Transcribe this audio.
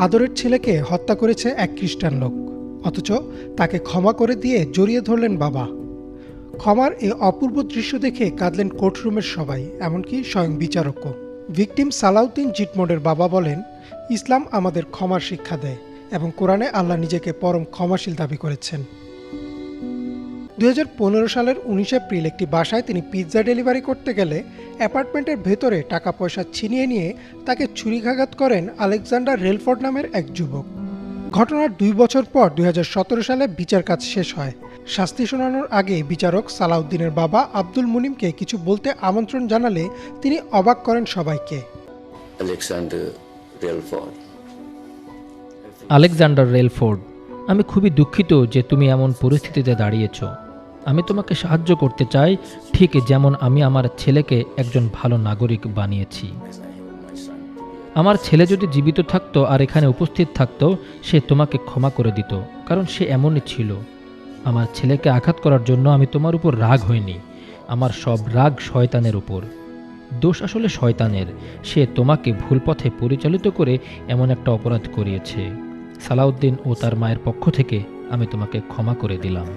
আদরের ছেলেকে হত্যা করেছে এক খ্রিস্টান লোক, অথচ তাকে ক্ষমা করে দিয়ে জড়িয়ে ধরলেন বাবা। ক্ষমার এই অপূর্ব দৃশ্য দেখে কাঁদলেন কোর্টরুমের সবাই, এমনকি স্বয়ং বিচারকও। ভিকটিম সালাউদ্দিন জিটমোডের বাবা বলেন, ইসলাম আমাদের ক্ষমার শিক্ষা দেয় এবং কোরআনে আল্লাহ নিজেকে পরম ক্ষমাশীল দাবি করেছেন। 2015 সালের 19 এপ্রিল একটি বাসায় তিনি পিৎজা ডেলিভারি করতে গেলে অ্যাপার্টমেন্টের ভেতরে টাকা পয়সা ছিনিয়ে নিয়ে তাকে ছুরিকাঘাত করেন আলেকজান্ডার রেলফোর্ড নামের এক যুবক। ঘটনার 2 বছর পর 2017 সালে বিচার কাজ শেষ হয়। শাস্তি শোনানোর আগে বিচারক সালাউদ্দিনের বাবা আব্দুল মুনিমকে কিছু বলতে আমন্ত্রণ জানালে তিনি অবাক করেন সবাইকে। আলেকজান্ডার রেলফোর্ড, আমি খুবই দুঃখিত যে তুমি এমন পরিস্থিতিতে দাঁড়িয়েছ। আমি তোমাকে সাহায্য করতে চাই, ঠিক যেমন আমি আমার ছেলেকে একজন ভালো নাগরিক বানিয়েছি। আমার ছেলে যদি জীবিত থাকতো আর এখানে উপস্থিত থাকতো, সে তোমাকে ক্ষমা করে দিত, কারণ সে এমনই ছিল। আমার ছেলেকে আঘাত করার জন্য আমি তোমার উপর রাগ হইনি। আমার সব রাগ শয়তানের উপর। দোষ আসলে শয়তানের। সে তোমাকে ভুল পথে পরিচালিত করে এমন একটা অপরাধ করিয়েছে। সালাউদ্দিন ও তার মায়ের পক্ষ থেকে আমি তোমাকে ক্ষমা করে দিলাম।